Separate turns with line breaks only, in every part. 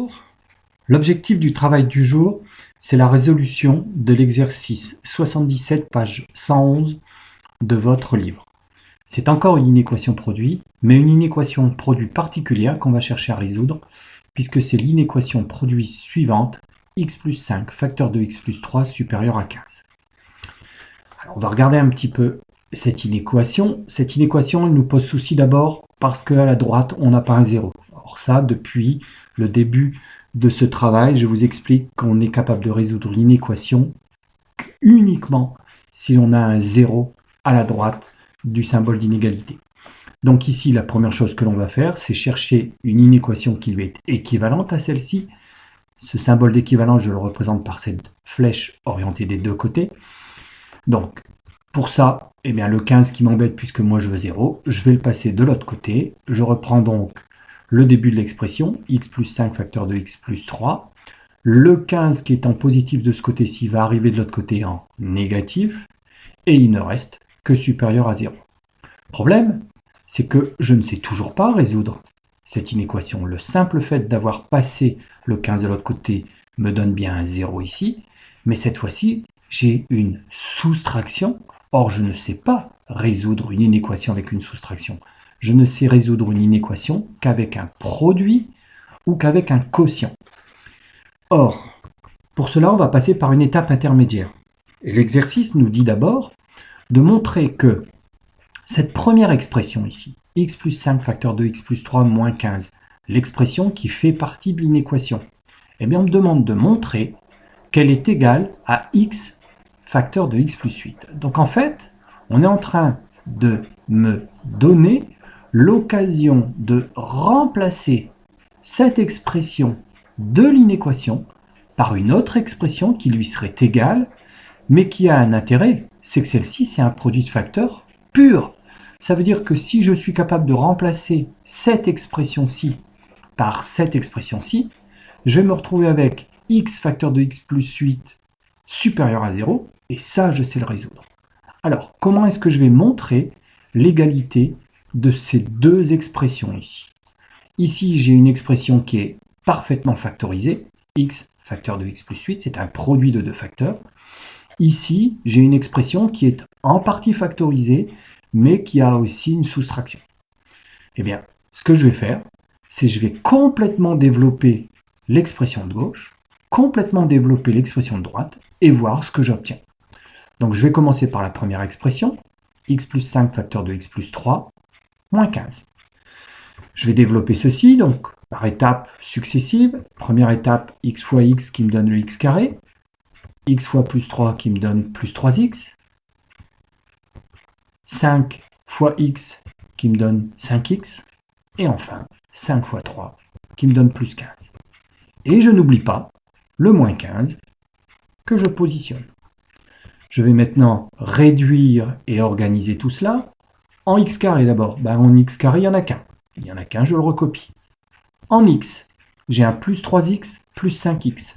Bonjour. L'objectif du travail du jour, c'est la résolution de l'exercice 77, page 111 de votre livre. C'est encore une inéquation produit, mais une inéquation produit particulière qu'on va chercher à résoudre, puisque c'est l'inéquation produit suivante, x plus 5 facteur de x plus 3 supérieur à 15. Alors, on va regarder un petit peu cette inéquation. Cette inéquation, elle nous pose souci d'abord parce qu'à la droite, on n'a pas un 0. Or ça, depuis le début de ce travail, je vous explique qu'on est capable de résoudre une équation uniquement si l'on a un 0 à la droite du symbole d'inégalité. Donc ici, la première chose que l'on va faire, c'est chercher une inéquation qui lui est équivalente à celle-ci. Ce symbole d'équivalence, je le représente par cette flèche orientée des deux côtés. Donc, pour ça, eh bien, le 15 qui m'embête puisque moi je veux 0, je vais le passer de l'autre côté. Je reprends donc le début de l'expression, x plus 5 facteur de x plus 3. Le 15 qui est en positif de ce côté-ci va arriver de l'autre côté en négatif. Et il ne reste que supérieur à 0. Problème, c'est que je ne sais toujours pas résoudre cette inéquation. Le simple fait d'avoir passé le 15 de l'autre côté me donne bien un 0 ici. Mais cette fois-ci, j'ai une soustraction. Or, je ne sais pas résoudre une inéquation avec une soustraction. Je ne sais résoudre une inéquation qu'avec un produit ou qu'avec un quotient. Or, pour cela, on va passer par une étape intermédiaire. Et l'exercice nous dit d'abord de montrer que cette première expression ici, x plus 5 facteur de x plus 3 moins 15, l'expression qui fait partie de l'inéquation, eh bien on me demande de montrer qu'elle est égale à x facteur de x plus 8. Donc en fait, on est en train de me donner l'occasion de remplacer cette expression de l'inéquation par une autre expression qui lui serait égale, mais qui a un intérêt, c'est que celle-ci, c'est un produit de facteurs pur. Ça veut dire que si je suis capable de remplacer cette expression-ci par cette expression-ci, je vais me retrouver avec x facteur de x plus 8 supérieur à 0, et ça, je sais le résoudre. Alors, comment est-ce que je vais montrer l'égalité de ces deux expressions ici? Ici, j'ai une expression qui est parfaitement factorisée, x facteur de x plus 8, c'est un produit de deux facteurs. Ici, j'ai une expression qui est en partie factorisée, mais qui a aussi une soustraction. Eh bien, ce que je vais faire, c'est que je vais complètement développer l'expression de gauche, complètement développer l'expression de droite, et voir ce que j'obtiens. Donc, je vais commencer par la première expression, x plus 5 facteur de x plus 3, moins 15. Je vais développer ceci, donc, par étapes successives. Première étape, x fois x qui me donne le x carré, x fois plus 3 qui me donne plus 3x, 5 fois x qui me donne 5x, et enfin 5 fois 3 qui me donne plus 15. Et je n'oublie pas le moins 15 que je positionne. Je vais maintenant réduire et organiser tout cela en x carré d'abord. En x carré, il n'y en a qu'un. Il n'y en a qu'un, je le recopie. En x, j'ai un plus 3x plus 5x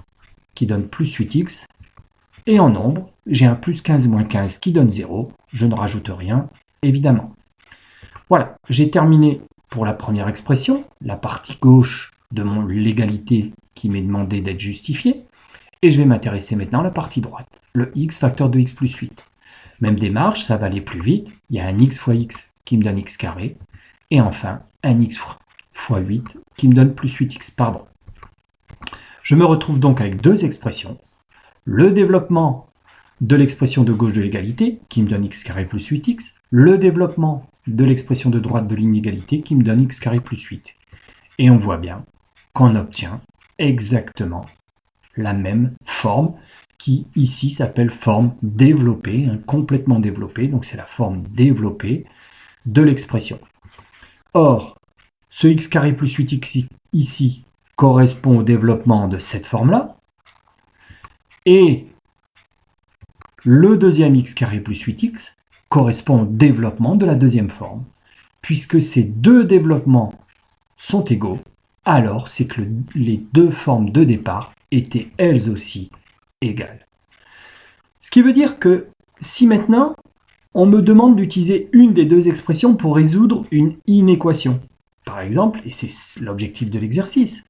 qui donne plus 8x. Et en nombre, j'ai un plus 15 moins 15 qui donne 0. Je ne rajoute rien, évidemment. Voilà, j'ai terminé pour la première expression, la partie gauche de l'égalité qui m'est demandé d'être justifiée. Et je vais m'intéresser maintenant à la partie droite, le x facteur de x plus 8. Même démarche, ça va aller plus vite. Il y a un x fois x qui me donne x carré. Et enfin, un x fois 8 qui me donne plus 8x. Pardon. Je me retrouve donc avec deux expressions. Le développement de l'expression de gauche de l'égalité, qui me donne x carré plus 8x, le développement de l'expression de droite de l'inégalité, qui me donne x carré plus 8. Et on voit bien qu'on obtient exactement la même forme, qui ici s'appelle forme développée, complètement développée, donc c'est la forme développée de l'expression. Or, ce x carré plus 8x ici correspond au développement de cette forme-là, et le deuxième x carré plus 8x correspond au développement de la deuxième forme. Puisque ces deux développements sont égaux, alors c'est que les deux formes de départ étaient elles aussi égales. Ce qui veut dire que si maintenant on me demande d'utiliser une des deux expressions pour résoudre une inéquation, par exemple, et c'est l'objectif de l'exercice,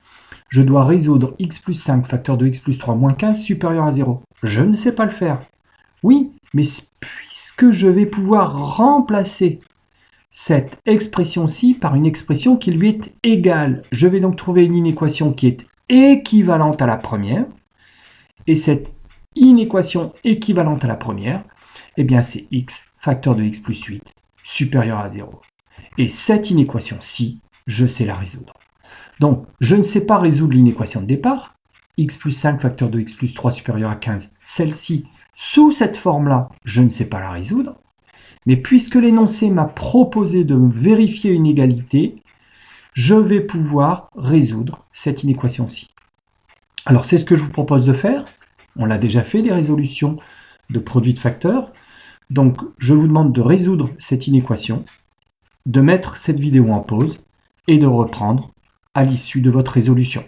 je dois résoudre x plus 5 facteur de x plus 3 moins 15 supérieur à 0. Je ne sais pas le faire. Oui, mais puisque je vais pouvoir remplacer cette expression-ci par une expression qui lui est égale, je vais donc trouver une inéquation qui est équivalente à la première, et cette inéquation équivalente à la première, eh bien c'est x facteur de x plus 8 supérieur à 0. Et cette inéquation-ci, je sais la résoudre. Donc, je ne sais pas résoudre l'inéquation de départ, x plus 5 facteur de x plus 3 supérieur à 15, celle-ci, sous cette forme-là, je ne sais pas la résoudre. Mais puisque l'énoncé m'a proposé de vérifier une égalité, je vais pouvoir résoudre cette inéquation-ci. Alors, c'est ce que je vous propose de faire. On l'a déjà fait, les résolutions de produits de facteurs. Donc, je vous demande de résoudre cette inéquation, de mettre cette vidéo en pause et de reprendre à l'issue de votre résolution.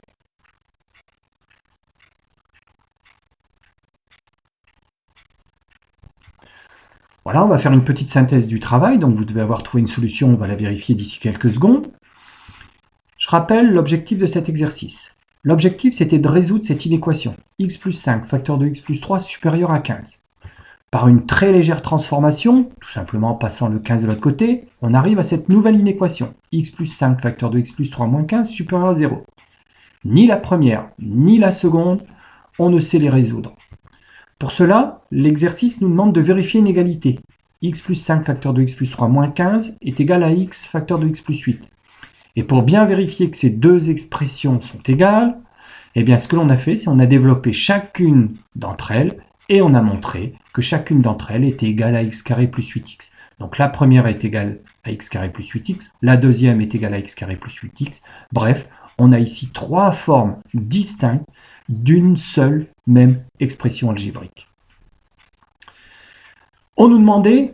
Voilà, on va faire une petite synthèse du travail. Donc, vous devez avoir trouvé une solution, on va la vérifier d'ici quelques secondes. Je rappelle l'objectif de cet exercice. L'objectif, c'était de résoudre cette inéquation. X plus 5 facteur de x plus 3 supérieur à 15. Par une très légère transformation, tout simplement en passant le 15 de l'autre côté, on arrive à cette nouvelle inéquation. X plus 5 facteur de x plus 3 moins 15 supérieur à 0. Ni la première, ni la seconde, on ne sait les résoudre. Pour cela, l'exercice nous demande de vérifier une égalité. X plus 5 facteur de x plus 3 moins 15 est égal à x facteur de x plus 8. Et pour bien vérifier que ces deux expressions sont égales, eh bien ce que l'on a fait, c'est qu'on a développé chacune d'entre elles et on a montré que chacune d'entre elles était égale à x carré plus 8x. Donc la première est égale à x carré plus 8x, la deuxième est égale à x carré plus 8x. Bref, on a ici trois formes distinctes d'une seule même expression algébrique. On nous demandait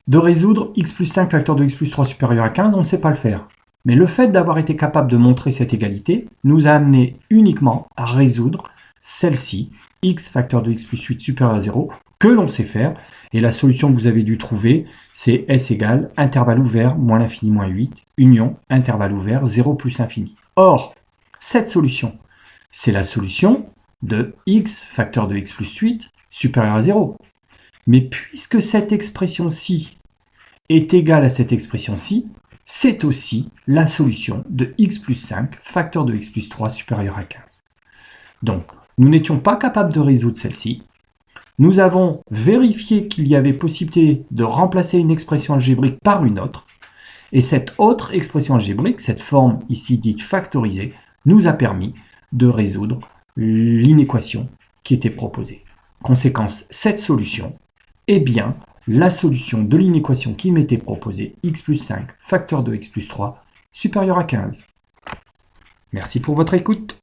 de résoudre x plus 5 facteur de x plus 3 supérieur à 15, on ne sait pas le faire. Mais le fait d'avoir été capable de montrer cette égalité nous a amené uniquement à résoudre celle-ci, x facteur de x plus 8 supérieur à 0, que l'on sait faire. Et la solution que vous avez dû trouver, c'est S égale intervalle ouvert moins l'infini moins 8, union intervalle ouvert 0 plus l'infini. Or, cette solution, c'est la solution de x facteur de x plus 8 supérieur à 0. Mais puisque cette expression-ci est égale à cette expression-ci, c'est aussi la solution de x plus 5 facteur de x plus 3 supérieur à 15. Donc, nous n'étions pas capables de résoudre celle-ci. Nous avons vérifié qu'il y avait possibilité de remplacer une expression algébrique par une autre. Et cette autre expression algébrique, cette forme ici dite factorisée, nous a permis de résoudre l'inéquation qui était proposée. Conséquence, cette solution est bien la solution de l'inéquation qui m'était proposée, x plus 5 facteur de x plus 3 supérieur à 15. Merci pour votre écoute.